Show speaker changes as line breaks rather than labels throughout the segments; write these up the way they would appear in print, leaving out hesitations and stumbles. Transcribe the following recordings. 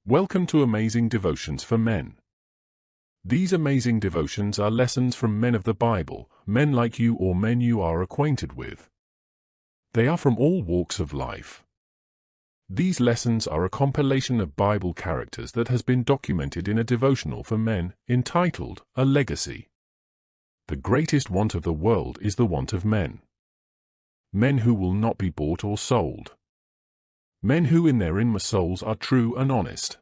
Welcome to Amazing Devotions for Men. These amazing devotions are lessons from men of the Bible, men like you or men you are acquainted with. They are from all walks of life. These lessons are a compilation of Bible characters that has been documented in a devotional for men, entitled, A Legacy. The greatest want of the world is the want of men. Men who will not be bought or sold. Men who in their inmost souls are true and honest.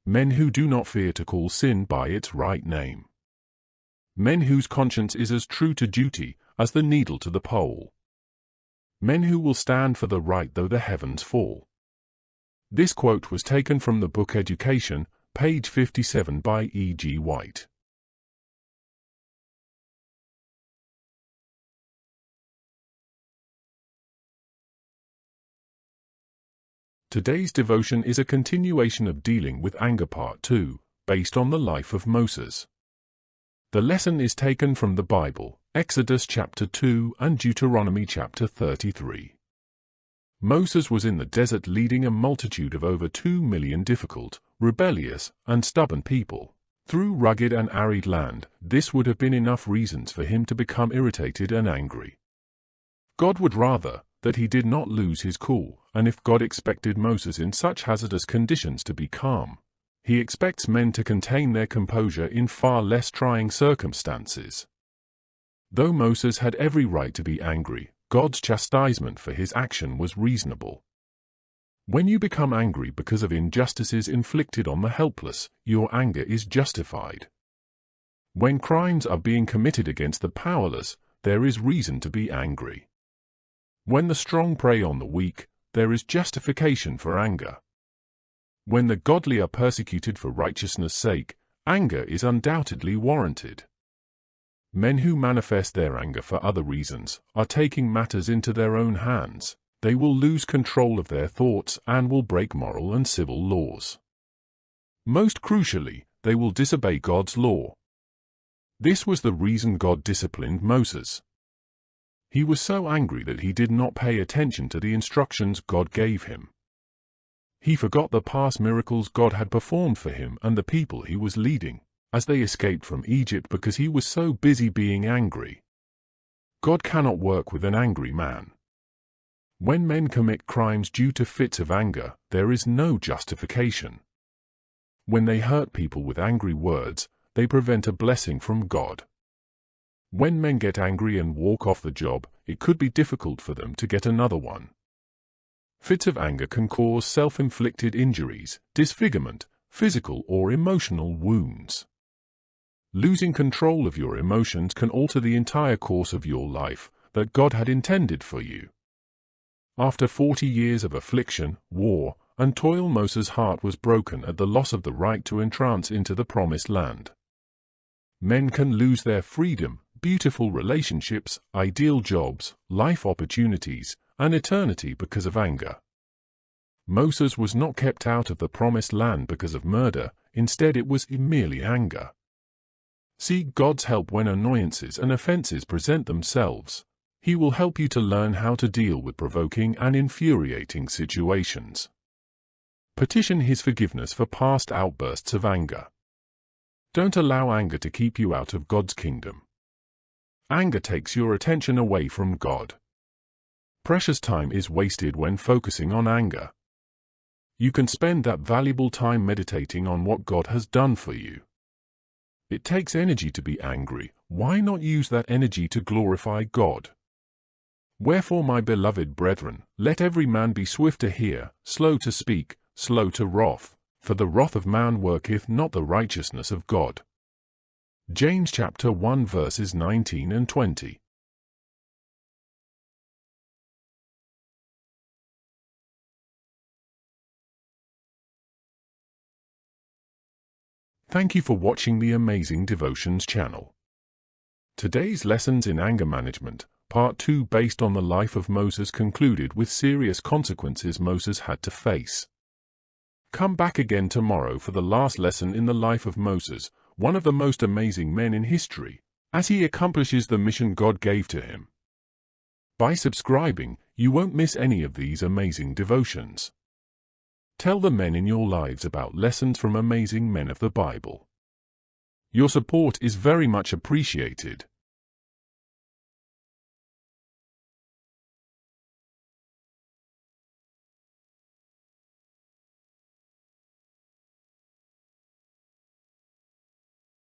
Men who do not fear to call sin by its right name. Men whose conscience is as true to duty as the needle to the pole. Men who will stand for the right though the heavens fall. This quote was taken from the book Education, page 57 by E. G. White. Today's devotion is a continuation of Dealing with Anger Part 2, based on the life of Moses. The lesson is taken from the Bible, Exodus chapter 2 and Deuteronomy chapter 33. Moses was in the desert leading a multitude of over 2 million difficult, rebellious, and stubborn people. Through rugged and arid land, this would have been enough reasons for him to become irritated and angry. God would rather that he did not lose his cool, and if God expected Moses in such hazardous conditions to be calm, he expects men to contain their composure in far less trying circumstances. Though Moses had every right to be angry, God's chastisement for his action was reasonable. When you become angry because of injustices inflicted on the helpless, your anger is justified. When crimes are being committed against the powerless, there is reason to be angry. When the strong prey on the weak, there is justification for anger. When the godly are persecuted for righteousness' sake, anger is undoubtedly warranted. Men who manifest their anger for other reasons are taking matters into their own hands. They will lose control of their thoughts and will break moral and civil laws. Most crucially, they will disobey God's law. This was the reason God disciplined Moses. He was so angry that he did not pay attention to the instructions God gave him. He forgot the past miracles God had performed for him and the people he was leading, as they escaped from Egypt because he was so busy being angry. God cannot work with an angry man. When men commit crimes due to fits of anger, there is no justification. When they hurt people with angry words, they prevent a blessing from God. When men get angry and walk off the job, it could be difficult for them to get another one. Fits of anger can cause self-inflicted injuries, disfigurement, physical or emotional wounds. Losing control of your emotions can alter the entire course of your life that God had intended for you. After 40 years of affliction, war, and toil, Moses' heart was broken at the loss of the right to entrance into the promised land. Men can lose their freedom, beautiful relationships, ideal jobs, life opportunities, and eternity because of anger. Moses was not kept out of the promised land because of murder, instead it was merely anger. Seek God's help when annoyances and offenses present themselves. He will help you to learn how to deal with provoking and infuriating situations. Petition His forgiveness for past outbursts of anger. Don't allow anger to keep you out of God's kingdom. Anger takes your attention away from God. Precious time is wasted when focusing on anger. You can spend that valuable time meditating on what God has done for you. It takes energy to be angry. Why not use that energy to glorify God? Wherefore, my beloved brethren, let every man be swift to hear, slow to speak, slow to wrath, for the wrath of man worketh not the righteousness of God. James chapter 1 verses 19 and 20. Thank you for watching the Amazing Devotions channel. Today's lessons in anger management, part 2, based on the life of Moses, concluded with serious consequences Moses had to face. Come back again tomorrow for the last lesson in the life of Moses, one of the most amazing men in history, as he accomplishes the mission God gave to him. By subscribing, you won't miss any of these amazing devotions. Tell the men in your lives about lessons from amazing men of the Bible. Your support is very much appreciated.